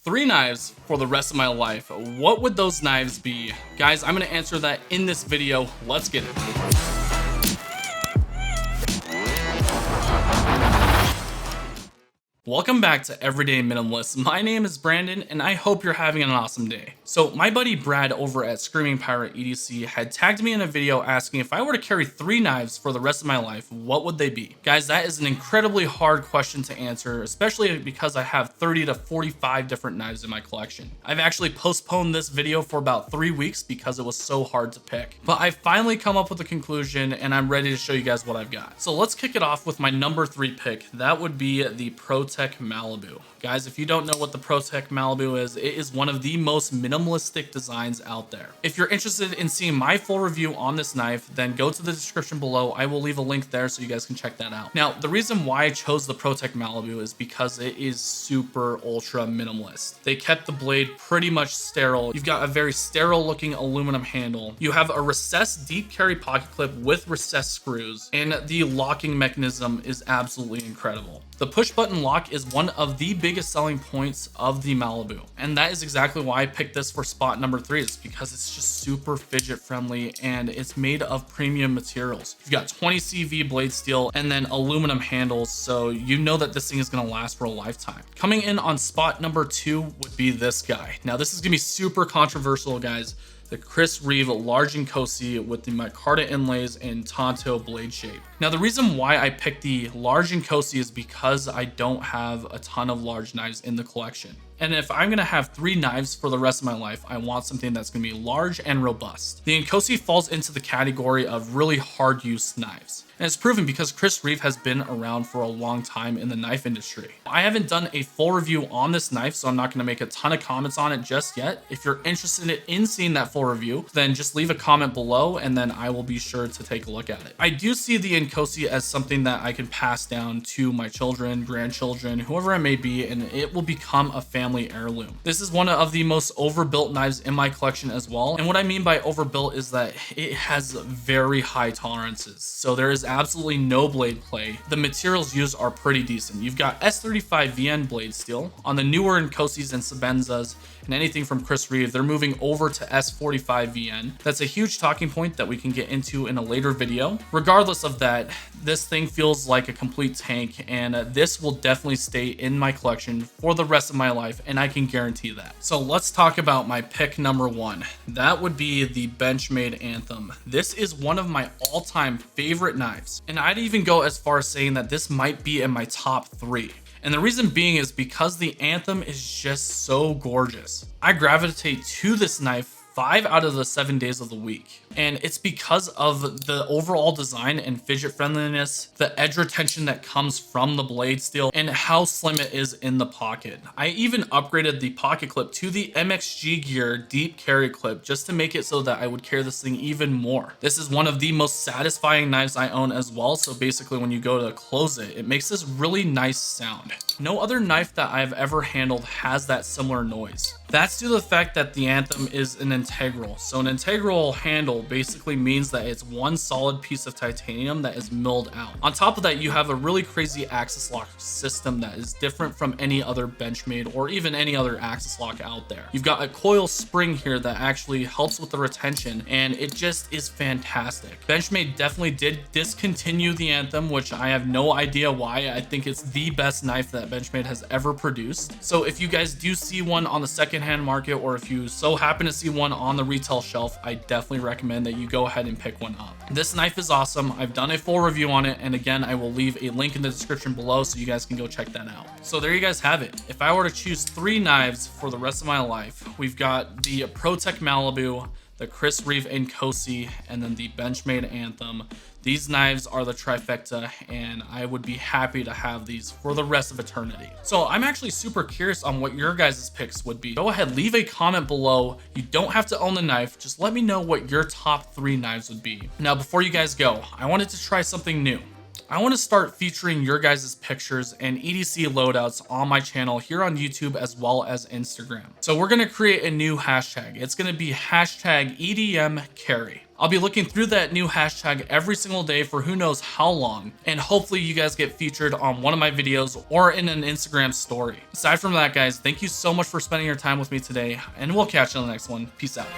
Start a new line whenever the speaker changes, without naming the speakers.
Three knives for the rest of my life. What would those knives be? Guys, I'm gonna answer that in this video. Let's get it. Welcome back to Everyday Minimalist. My name is Brandon and I hope you're having an awesome day. So my buddy Brad over at Screaming Pirate EDC had tagged me in a video asking if I were to carry three knives for the rest of my life, what would they be? Guys, that is an incredibly hard question to answer, especially because I have 30 to 45 different knives in my collection. I've actually postponed this video for about 3 weeks because it was so hard to pick. But I finally come up with a conclusion and I'm ready to show you guys what I've got. So let's kick it off with my number 3 pick. That would be the ProTech Malibu. Guys, if you don't know what the ProTech Malibu is, it is one of the most minimalistic designs out there. If you're interested in seeing my full review on this knife, then go to the description below. I will leave a link there so you guys can check that out. Now, the reason why I chose the ProTech Malibu is because it is super ultra minimalist. They kept the blade pretty much sterile. You've got a very sterile looking aluminum handle. You have a recessed deep carry pocket clip with recessed screws, and the locking mechanism is absolutely incredible. The push button lock is one of the biggest selling points of the Malibu, and that is exactly why I picked this for spot number 3. It's because it's just super fidget friendly and it's made of premium materials. You've got 20 CV blade steel and then aluminum handles, so you know that this thing is going to last for a lifetime. Coming in on spot number 2 would be this guy. Now this is going to be super controversial, guys. The Chris Reeve Large Inkosi with the micarta inlays and Tonto blade shape. Now the reason why I picked the Large Inkosi is because I don't have a ton of large knives in the collection. And if I'm gonna have 3 knives for the rest of my life, I want something that's gonna be large and robust. The Inkosi falls into the category of really hard use knives. And it's proven because Chris Reeve has been around for a long time in the knife industry. I haven't done a full review on this knife, so I'm not gonna make a ton of comments on it just yet. If you're interested in seeing that full review, then just leave a comment below and then I will be sure to take a look at it. I do see the Inkosi as something that I can pass down to my children, grandchildren, whoever it may be, and it will become a family heirloom. This is one of the most overbuilt knives in my collection as well. And what I mean by overbuilt is that it has very high tolerances. So there is absolutely no blade play. The materials used are pretty decent. You've got S35 VN blade steel. On the newer Inkosis and Sebenzas and anything from Chris Reeve, they're moving over to S45 VN. That's a huge talking point that we can get into in a later video. Regardless of that, this thing feels like a complete tank, and this will definitely stay in my collection for the rest of my life, and I can guarantee that. So let's talk about my pick number 1. That would be the Benchmade Anthem. This is one of my all-time favorite knives, and I'd even go as far as saying that this might be in my top 3. And the reason being is because the Anthem is just so gorgeous. I gravitate to this knife 5 out of the 7 days of the week. And it's because of the overall design and fidget friendliness, the edge retention that comes from the blade steel, and how slim it is in the pocket. I even upgraded the pocket clip to the MXG Gear deep carry clip just to make it so that I would carry this thing even more. This is one of the most satisfying knives I own as well, so basically when you go to close it, it makes this really nice sound. No other knife that I've ever handled has that similar noise. That's due to the fact that the Anthem is an integral. So an integral handle basically means that it's one solid piece of titanium that is milled out. On top of that, you have a really crazy axis lock system that is different from any other Benchmade or even any other axis lock out there. You've got a coil spring here that actually helps with the retention, and it just is fantastic. Benchmade definitely did discontinue the Anthem, which I have no idea why. I think it's the best knife that Benchmade has ever produced. So if you guys do see one on the secondhand market, or if you so happen to see one on the retail shelf, I definitely recommend that you go ahead and pick one up. This knife is awesome. I've done a full review on it, and again, I will leave a link in the description below so you guys can go check that out. So there you guys have it. If I were to choose 3 knives for the rest of my life, we've got the ProTech Malibu, the Chris Reeve Inkosi, and then the Benchmade Anthem. These knives are the trifecta, and I would be happy to have these for the rest of eternity. So I'm actually super curious on what your guys' picks would be. Go ahead, leave a comment below. You don't have to own the knife. Just let me know what your top 3 knives would be. Now, before you guys go, I wanted to try something new. I want to start featuring your guys' pictures and EDC loadouts on my channel here on YouTube as well as Instagram. So we're going to create a new hashtag. It's going to be hashtag EDM carry. I'll be looking through that new hashtag every single day for who knows how long, and hopefully you guys get featured on one of my videos or in an Instagram story. Aside from that, guys, thank you so much for spending your time with me today, and we'll catch you on the next one. Peace out.